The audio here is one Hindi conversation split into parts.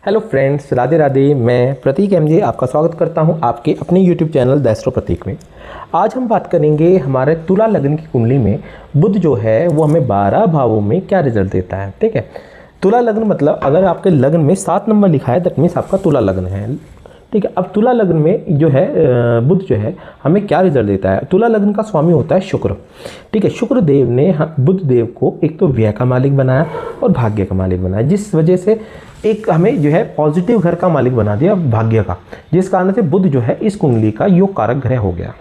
Hello friends, Radhe Radhe. मैं प्रतीक एमजे आपका स्वागत करता हूं आपके अपने यूट्यूब चैनल द एस्ट्रो प्रतीक में। आज हम बात करेंगे हमारे तुला लग्न की कुंडली में बुध जो है वो हमें 12 भावों में क्या रिजल्ट देता है। ठीक है, तुला लग्न मतलब अगर आपके लग्न में 7 नंबर लिखा है दैट मीन्स आपका तुला लग्न है। ठीक है, अब तुला लग्न में जो है बुध जो है हमें क्या रिजल्ट देता है। तुला लग्न का स्वामी होता है शुक्र। ठीक है, शुक्र देव ने बुध देव को एक तो व्यय का मालिक बनाया और भाग्य का मालिक बनाया, जिस वजह से एक हमें जो है पॉजिटिव घर का मालिक बना दिया भाग्य का, जिस कारण से बुध जो है इस कुंडली का योग कारक ग्रह हो गया।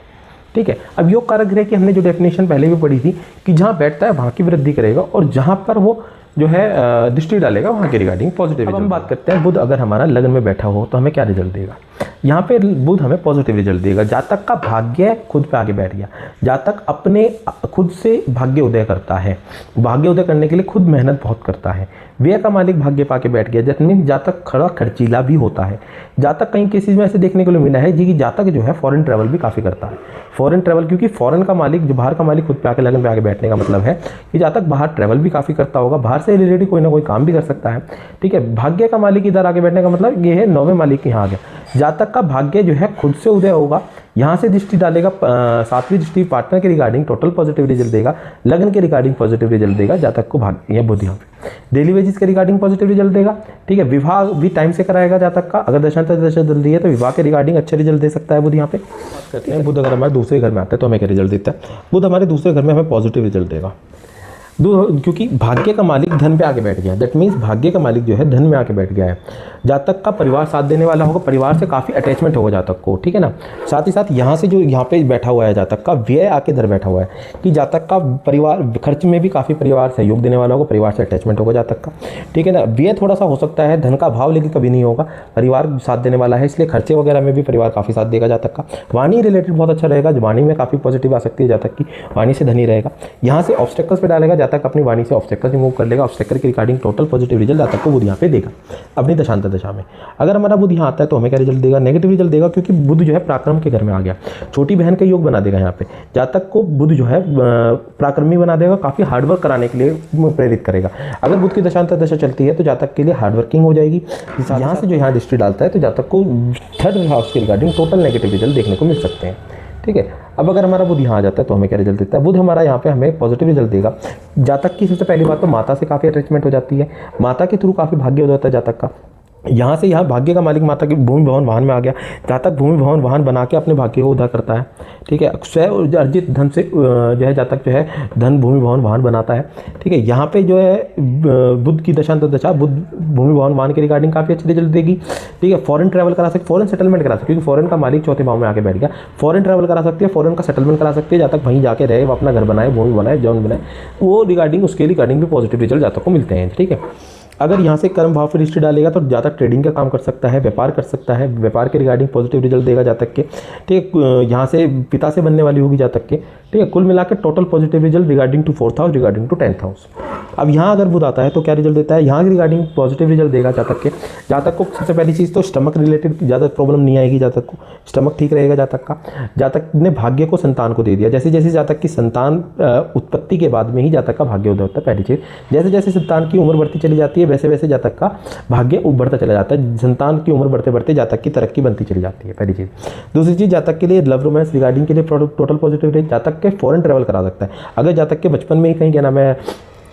ठीक है, अब योग कारक ग्रह की हमने जो डेफिनेशन पहले भी पढ़ी थी कि जहाँ बैठता है वहाँ की वृद्धि करेगा और जहाँ पर वो जो है दृष्टि डालेगा वहाँ के रिगार्डिंग पॉजिटिव। अब हम बात करते हैं बुध अगर हमारा लग्न में बैठा हो तो हमें क्या रिजल्ट देगा। यहाँ पे बुध हमें पॉजिटिव रिजल्ट देगा। जातक का भाग्य खुद पे आगे बैठ गया, जातक अपने खुद से भाग्य उदय करता है, भाग्य उदय करने के लिए खुद मेहनत बहुत करता है। व्यय का मालिक भाग्य पाके बैठ गया, दैट मीन्स जातक खड़ा खर्चीला भी होता है। जातक कहीं केसेज में ऐसे देखने को मिला है जी कि जातक जो है फॉरेन ट्रैवल भी काफ़ी करता है। फॉरेन ट्रैवल क्योंकि फॉरेन का मालिक जो बाहर का मालिक खुद पे आके लगन पे आके बैठने का मतलब है कि जातक बाहर ट्रैवल भी काफ़ी करता होगा, बाहर से रिलेटेड कोई ना कोई काम भी कर सकता है। ठीक है, भाग्य का मालिक इधर आके बैठने का मतलब ये है नौवें मालिक यहाँ आ गया। जातक का भाग्य जो है खुद से उदय होगा, यहाँ से दृष्टि डालेगा, 7वीं दृष्टि पार्टनर के रिगार्डिंग टोटल पॉजिटिव रिजल्ट देगा, लगन के रिगार्डिंग पॉजिटिव रिजल्ट देगा जातक को भाग्य या बुध यहाँ पे डेली वेजेस के रिगार्डिंग पॉजिटिव रिजल्ट देगा। ठीक है, विवाह भी टाइम से कराएगा जातक का, अगर दशांतर दशा जल्दी है तो विवाह के रिगार्डिंग अच्छे रिजल्ट दे सकता है बुध। यहाँ पे बात करते हैं बुध अगर हमारे दूसरे घर में आता है तो हमें क्या रिजल्ट देता है। बुध हमारे दूसरे घर में हमें पॉजिटिव रिजल्ट देगा क्योंकि भाग्य का मालिक धन पे आके बैठ गया, दैट मीन्स भाग्य का मालिक जो है धन में आके बैठ गया है। जातक का परिवार साथ देने वाला होगा, परिवार से काफ़ी अटैचमेंट होगा जातक को। ठीक है ना, साथ ही साथ यहाँ से जो यहाँ पे बैठा हुआ है जातक का व्यय आके इधर बैठा हुआ है कि जातक का परिवार खर्च में भी काफ़ी परिवार सहयोग देने वाला होगा, परिवार से अटैचमेंट होगा जातक का। ठीक है ना, व्यय थोड़ा सा हो सकता है, धन का भाव लेकिन कभी नहीं होगा, परिवार साथ देने वाला है इसलिए खर्चे वगैरह में भी परिवार काफ़ी साथ देगा जातक का। वाणी रिलेटेड बहुत अच्छा रहेगा, वाणी में काफ़ी पॉजिटिव आ सकती है जातक की, वाणी से धनी रहेगा। यहाँ से ऑब्स्टेकल्स पे डालेगा जातक, अपनी वाणी से ऑब्स्टेकल रिमूव कर लेगा, ऑब्स्टेकल के रिगार्डिंग टोटल पॉजिटिव रिजल्ट जातक को बुध यहाँ पे देगा अपनी दशांतर दशा में। अगर हमारा बुध यहाँ आता है तो हमें क्या रिजल्ट देगा, नेगेटिव रिजल्ट देगा क्योंकि बुध जो है पराक्रम के घर में आ गया, छोटी बहन का योग बना देगा। यहाँ पे जातक को बुध जो है पराक्रमी बना देगा, काफ़ी हार्डवर्क कराने के लिए प्रेरित करेगा। अगर बुध की दशांतर दशा चलती है तो जातक के लिए हार्डवर्किंग हो जाएगी। यहाँ से जो यहाँ दृष्टि डालता है तो जातक को थर्ड हाउस के रिगार्डिंग टोटल नेगेटिव रिजल्ट देखने को मिल सकते हैं। ठीक है, अब अगर हमारा बुध यहाँ आ जाता है तो हमें क्या रिजल्ट देता है। बुध हमारा यहाँ पे हमें पॉजिटिव रिजल्ट देगा। जातक की सबसे पहली बात तो माता से काफ़ी अटैचमेंट हो जाती है, माता के थ्रू काफ़ी भाग्य हो जाता है जातक का। यहाँ से यहाँ भाग्य का मालिक माता की भूमि भवन वाहन में आ गया, जातक भूमि भवन वाहन बना के अपने भाग्य को उदा करता है। ठीक है, स्वयं अर्जित धन से जो है जातक जो है धन भूमि भवन वाहन बनाता है। ठीक है, यहाँ पे जो है बुध की दशांतर दशा बुध भूमि भवन वाहन के रिगार्डिंग काफ़ी अच्छी रिजल्ट देगी। ठीक है, फॉरेन ट्रैवल करा सकती, फॉरेन सेटलमेंट करा सकती, क्योंकि फॉरेन का मालिक चौथे भाव में आके बैठ गया, फॉरेन ट्रैवल करा सकती है, फॉरेन का सेटलमेंट करा सकती है, जातक वहीं जाके रहे, वो अपना घर बनाए, भूमि बनाए, जौन बनाए, वो रिगार्डिंग उसके रिगार्डिंग भी पॉजिटिव रिजल्ट जातक को मिलते हैं। ठीक है, अगर यहाँ से कर्म भाव पर दृष्टि डालेगा तो जातक ट्रेडिंग का काम कर सकता है, व्यापार कर सकता है, व्यापार के रिगार्डिंग पॉजिटिव रिजल्ट देगा जातक के। ठीक है, यहाँ से पिता से बनने वाली होगी जातक के। ठीक है, कुल मिलाकर total positive result regarding to 4th house, regarding to 10th house. अब यहाँ अगर बुध आता है तो क्या रिजल्ट देता है, यहाँ के रिगार्डिंग पॉजिटिव रिजल्ट देगा जातक के। जातक को सबसे पहली चीज़ तो स्टमक रिलेटेड ज़्यादा प्रॉब्लम नहीं आएगी जातक को, स्टमक ठीक रहेगा जातक का। जातक ने भाग्य को संतान को दे दिया, जैसे जैसे जातक की संतान उत्पत्ति के बाद में ही जातक का भाग्य उदय होता है। पहली चीज़, जैसे जैसे संतान की उम्र बढ़ती चली जाती है वैसे वैसे जातक का भाग्य बढ़ता चला जाता है, संतान की उम्र बढ़ते बढ़ते जातक की तरक्की बनती चली जाती है, पहली चीज़। दूसरी चीज़, जातक के लिए लव रोमांस रिगार्डिंग के लिए टोटल पॉजिटिव रहे, जातक के फॉरेन ट्रैवल करा सकता है। अगर जातक के बचपन में ही कहीं क्या नाम है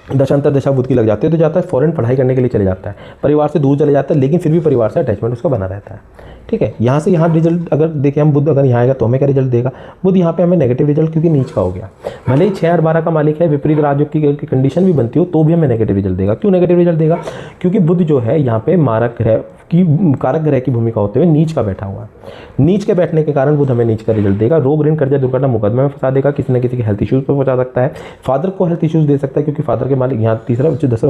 दशांतर दशा बुध की लग जाती है तो जाता है फॉरेन पढ़ाई करने के लिए चले जाता है, परिवार से दूर चले जाता है, लेकिन फिर भी परिवार से अटैचमेंट उसका बना रहता है। ठीक है, यहाँ से यहाँ रिजल्ट अगर देखें हम, बुध अगर यहाँ आएगा तो हमें क्या रिजल्ट देगा। बुध यहाँ पे हमें नेगेटिव रिजल्ट क्योंकि नीच का हो गया, भले ही 6 और 12 का मालिक है, विपरीत राजयोग की कंडीशन भी बनती हो तो भी हमें नेगेटिव रिजल्ट देगा। क्यों नेगेटिव रिजल्ट देगा, क्योंकि बुध जो है यहाँ पे मारक ग्रह की कारक ग्रह की भूमिका होते हुए नीच का बैठा हुआ है। नीच के बैठने के कारण बुध हमें नीच का रिजल्ट देगा, रोग ऋण कर्जा दुर्घटना मुकदमे में फंसा देगा, किसी न किसी के हेल्थ इश्यूज पर पहुंचा सकता है, फादर को हेल्थ इश्यूज दे सकता है क्योंकि फादर के मालिक यहाँ तीसरा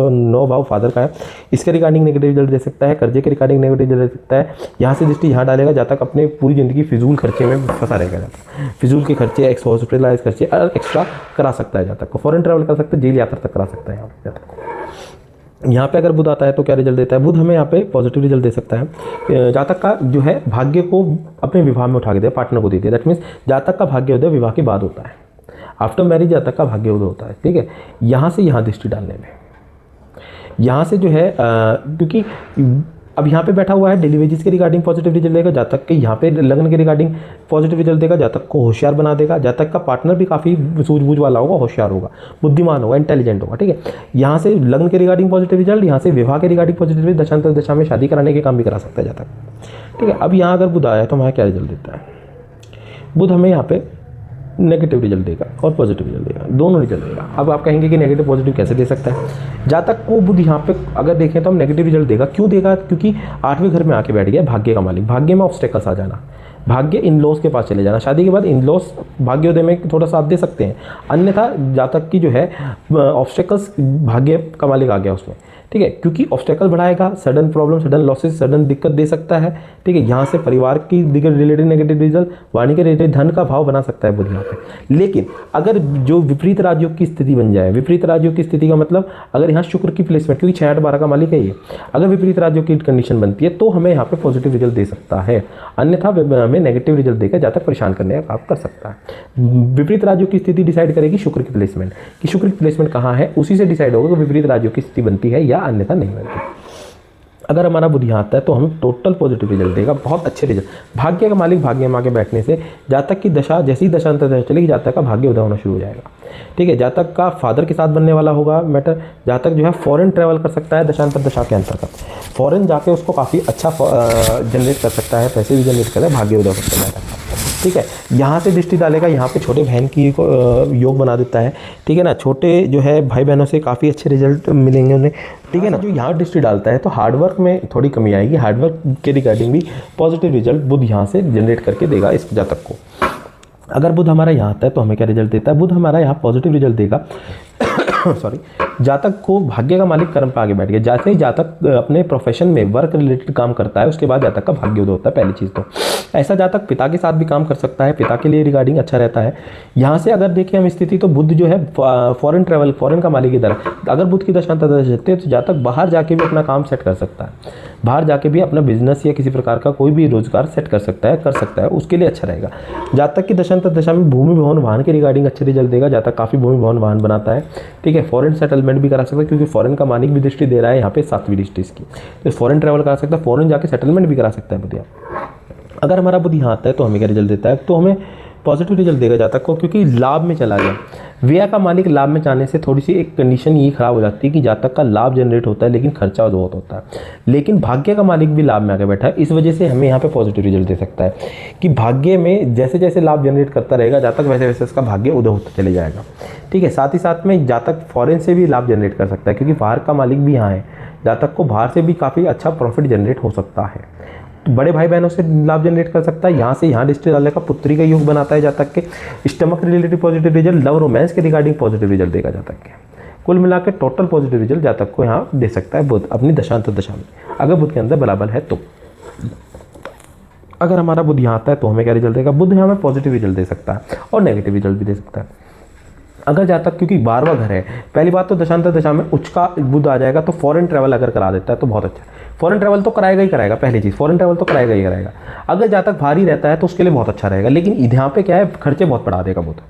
9 भाव फादर का है, इसके रिगार्डिंग नेगेटिव रिजल्ट दे सकता है, कर्जे के रिगार्डिंग नेगेटिव रिजल्ट दे सकता है। यहाँ से दृष्टि यहाँ डालेगा, जातक अपने पूरी जिंदगी फिजूल खर्चे में फंसा रहेगा, जातक फिजूल के खर्चे, हॉस्पिटलाइज खर्चे एक्स्ट्रा करा सकता है जातक को, फॉरेन ट्रैवल कर सकता है, जेल यात्रा तक करा सकता है यहाँ जातक को। यहाँ पे अगर बुध आता है तो क्या रिजल्ट देता है, बुध हमें यहाँ पे पॉजिटिव रिजल्ट दे सकता है। जातक का जो है भाग्य को अपने विवाह में उठा के दिया, पार्टनर को दे दिया, दैट मीन्स जातक का भाग्य उदय विवाह के बाद होता है, आफ्टर मैरिज जातक का भाग्य उदय होता है। ठीक है, यहाँ से यहाँ दृष्टि डालने में, यहाँ से जो है क्योंकि अब यहाँ पे बैठा हुआ है, डेली वेजेस के रिगार्डिंग पॉजिटिव रिजल्ट देगा, जातक के यहाँ पे लग्न के रिगार्डिंग पॉजिटिव रिजल्ट देगा, जातक को होशियार बना देगा, जातक का पार्टनर भी काफ़ी सूझबूझ वाला होगा, होशियार होगा, बुद्धिमान होगा, इंटेलिजेंट होगा। ठीक है, यहाँ से लग्न के रिगार्डिंग पॉजिटिव रिजल्ट, यहाँ से विवाह के रिगार्डिंग पॉजिटिव रिजल्ट, दशांतर दशा में शादी कराने के काम भी करा सकता है जातक। ठीक है, अब यहाँ अगर बुध आया तो हमारा क्या रिजल्ट देता है? बुध हमें यहाँ पे नेगेटिव रिजल्ट देगा और पॉजिटिव रिजल्ट देगा, दोनों रिजल्ट देगा। अब आप कहेंगे कि नेगेटिव पॉजिटिव कैसे दे सकता है? जातक को बुध यहाँ पे अगर देखें तो हम नेगेटिव रिजल्ट देगा। क्यों देगा? क्योंकि 8वें घर में आके बैठ गया भाग्य का मालिक, भाग्य में ऑब्स्टेकल्स आ जाना, भाग्य इन लॉस के पास चले जाना। शादी के बाद इन लॉस भाग्योदय में थोड़ा साथ दे सकते हैं, अन्यथा जातक की जो है ऑब्स्टेकल्स, भाग्य का मालिक आ गया उसमें। ठीक है, क्योंकि ऑब्स्टेकल बढ़ाएगा, sudden problem, sudden losses, sudden दिक्कत दे सकता है। ठीक है, यहाँ से परिवार की रिलेटेड नेगेटिव रिजल्ट, वाणी के रिलेटेड धन का भाव बना सकता है बुध यहाँ पे। लेकिन अगर जो विपरीत राजयोग की स्थिति बन जाए, विपरीत राजयोग की स्थिति का मतलब अगर यहाँ शुक्र की प्लेसमेंट, क्योंकि 6 8 12 का मालिक है ये, अगर विपरीत राजयोग की कंडीशन बनती है तो हमें यहाँ पे पॉजिटिव रिजल्ट दे सकता है, अन्यथा हमें नेगेटिव रिजल्ट देकर जातक परेशान करने का काम कर सकता है। विपरीत राजयोग की स्थिति डिसाइड करेगी शुक्र की प्लेसमेंट, कि शुक्र की प्लेसमेंट कहाँ है, उसी से डिसाइड होगा कि विपरीत राजयोग की स्थिति बनती है या अन्यथा नहीं बनती। अगर हमारा बुध यहाँ आता है तो हमें टोटल पॉजिटिव रिजल्ट देगा, बहुत अच्छे रिजल्ट। भाग्य का मालिक भाग्य में आके बैठने से जातक की दशा, जैसी ही दशांतर दशा चलेगी, जातक का भाग्य उदय होना शुरू हो जाएगा। ठीक है, जातक का फादर के साथ बनने वाला होगा मैटर, जातक जो है फॉरेन ट्रैवल कर सकता है दशांतर दशा के अंतर्गत, फॉरेन जाके उसको काफ़ी अच्छा जनरेट कर सकता है, पैसे भी जनरेट कर भाग्य उदय कर सकता है। ठीक है, यहाँ से दृष्टि डालेगा, यहाँ पे छोटे बहन की योग बना देता है। ठीक है ना, छोटे जो है भाई बहनों से काफ़ी अच्छे रिजल्ट मिलेंगे उन्हें। ठीक है ना, जो यहाँ दृष्टि डालता है तो हार्डवर्क में थोड़ी कमी आएगी, हार्डवर्क के रिगार्डिंग भी पॉजिटिव रिजल्ट बुध यहाँ से जनरेट करके देगा इस जातक को। अगर बुध हमारा यहाँ आता है तो हमें क्या रिजल्ट देता है? बुध हमारा यहाँ पॉजिटिव रिजल्ट देगा सॉरी, जातक को भाग्य का मालिक कर्म पे आगे बैठ गया। जैसे ही जातक अपने प्रोफेशन में वर्क रिलेटेड काम करता है उसके बाद जातक का भाग्य उदय होता है। पहली चीज़ तो ऐसा जातक पिता के साथ भी काम कर सकता है, पिता के लिए रिगार्डिंग अच्छा रहता है। यहाँ से अगर देखें हम स्थिति तो बुध जो है फॉरेन ट्रैवल, फॉरेन का मालिक इधर, अगर बुध की दशांतर दशा चलती है तो जातक बाहर जाके भी अपना काम सेट कर सकता है, बाहर जाके भी अपना बिजनेस या किसी प्रकार का कोई भी रोजगार सेट कर सकता है, उसके लिए अच्छा रहेगा। जातक की दशांतर दशा में भूमि भवन वाहन के रिगार्डिंग अच्छे रिजल्ट देगा, जातक काफ़ी भूमि भवन वाहन बनाता है। ठीक है, फॉरेन सेटलमेंट भी करा सकता है, क्योंकि फॉरेन का मालिक भी दृष्टि दे रहा है यहाँ पे 7वीं दृष्टि इसकी, तो फॉरेन ट्रैवल करा सकता है, फॉरेन जाके सेटलमेंट भी करा सकता है बुध। अगर हमारा बुध यहाँ आता है तो हमें क्या रिजल्ट देता है? तो हमें पॉजिटिव रिजल्ट देगा जातक को, क्योंकि लाभ में चला गया। व्यय का मालिक लाभ में जाने से थोड़ी सी एक कंडीशन ये खराब हो जाती है कि जातक का लाभ जनरेट होता है लेकिन खर्चा बहुत होता है। लेकिन भाग्य का मालिक भी लाभ में आके बैठा है, इस वजह से हमें यहाँ पे पॉजिटिव रिजल्ट दे सकता है कि भाग्य में जैसे जैसे लाभ जनरेट करता रहेगा जातक, वैसे वैसे उसका भाग्य उदय होता चले जाएगा। ठीक है, साथ ही साथ में जातक फॉरेन से भी लाभ जनरेट कर सकता है, क्योंकि बाहर का मालिक भी यहाँ है, जातक को बाहर से भी काफ़ी अच्छा प्रॉफिट जनरेट हो सकता है। बड़े भाई बहनों से लाभ जनरेट कर सकता है, यहाँ से यहाँ दृष्टि डालने का पुत्री का योग बनाता है जातक के। Stomach related positive result, love romance के रिगार्डिंग पॉजिटिव रिजल्ट देगा जातक के। कुल मिलाकर टोटल पॉजिटिव रिजल्ट जातक को यहाँ दे सकता है बुध अपनी दशांतर दशा में, अगर बुध के अंदर बराबर है तो। अगर हमारा बुध यहाँ आता है तो हमें क्या रिजल्ट देगा? बुध यहाँ में पॉजिटिव रिजल्ट दे सकता है और नेगेटिव रिजल्ट भी दे सकता है। अगर जातक, क्योंकि 12वां घर है, पहली बात तो दशांतर दशा में उच्च का बुध आ जाएगा तो फॉरेन ट्रैवल अगर करा देता है तो बहुत अच्छा है। फॉरेन ट्रैवल तो कराएगा ही कराएगा, पहली चीज़ फॉरेन ट्रैवल तो कराएगा ही कराएगा। अगर जातक भारी रहता है तो उसके लिए बहुत अच्छा रहेगा, लेकिन यहाँ पे क्या है, खर्चे बहुत बढ़ा देगा बुध,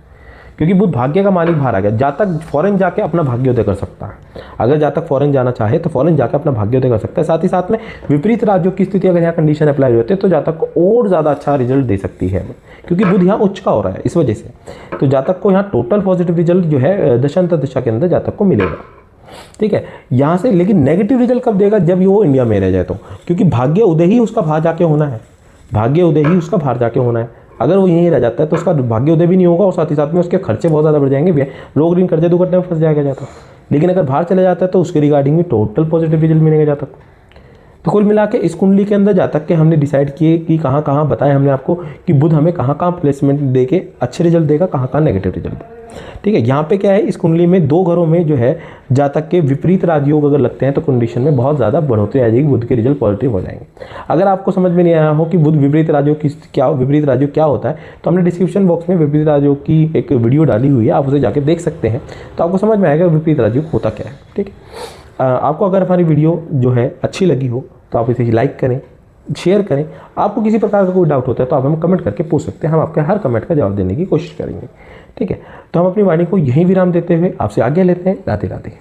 क्योंकि बुध भाग्य का मालिक बाहर आ गया। जातक फॉरेन जाके अपना भाग्योदय कर सकता है, अगर जातक फॉरेन जाना चाहे तो फॉरेन जाकर अपना भाग्योदय कर सकता है। साथ ही साथ में विपरीत राज्यों की स्थिति अगर यहाँ कंडीशन अप्लाई होती है तो जातक को और ज़्यादा अच्छा रिजल्ट दे सकती है, क्योंकि बुध यहाँ उच्च का हो रहा है इस वजह से। तो जातक को यहाँ टोटल पॉजिटिव रिजल्ट जो है दशांतर दशा के अंदर जातक को मिलेगा। ठीक है, यहाँ से लेकिन नेगेटिव रिजल्ट कब देगा? जब वो इंडिया में रह जाए तो, क्योंकि भाग्य उदय ही उसका बाहर जाके होना है, भाग्य उदय ही उसका बाहर जाके होना है। अगर वो यहीं रह जाता है तो उसका भाग्य उदय भी नहीं होगा और साथ ही साथ में उसके खर्चे बहुत ज़्यादा बढ़ जाएंगे, रोग ऋण कर्जे दुर्घटना में फंस जाएगा जातक। लेकिन अगर बाहर चले जाता है तो उसके रिगार्डिंग भी टोटल पॉजिटिव रिजल्ट मिलेगा जातक को। तो कुल मिला के इस कुंडली के अंदर जातक के हमने डिसाइड किए कि कहाँ कहाँ बताए हमने आपको कि बुध हमें कहाँ कहाँ प्लेसमेंट दे के अच्छे रिजल्ट देगा, कहाँ कहाँ नेगेटिव रिजल्ट देगा। ठीक है, यहाँ पे क्या है, इस कुंडली में 2 घरों में जो है जातक के विपरीत राजयोग अगर लगते हैं तो कंडीशन में बहुत ज़्यादा बढ़ोतरी आ जाएगी, बुध के रिजल्ट पॉजिटिव हो जाएंगे। अगर आपको समझ में नहीं आया हो कि बुध विपरीत राजयोग विपरीत राजयोग क्या होता है, तो हमने डिस्क्रिप्शन बॉक्स में विपरीत राजयोग की एक वीडियो डाली हुई है, आप उसे जाके देख सकते हैं, तो आपको समझ में आएगा विपरीत राजयोग होता क्या है। ठीक है, आपको अगर हमारी वीडियो जो है अच्छी लगी हो तो आप इसे लाइक करें, शेयर करें। आपको किसी प्रकार का कोई डाउट होता है तो आप हमें कमेंट करके पूछ सकते हैं, हम आपके हर कमेंट का जवाब देने की कोशिश करेंगे। ठीक है, तो हम अपनी वाणी को यहीं विराम देते हुए आपसे आज्ञा लेते हैं। राधे राधे।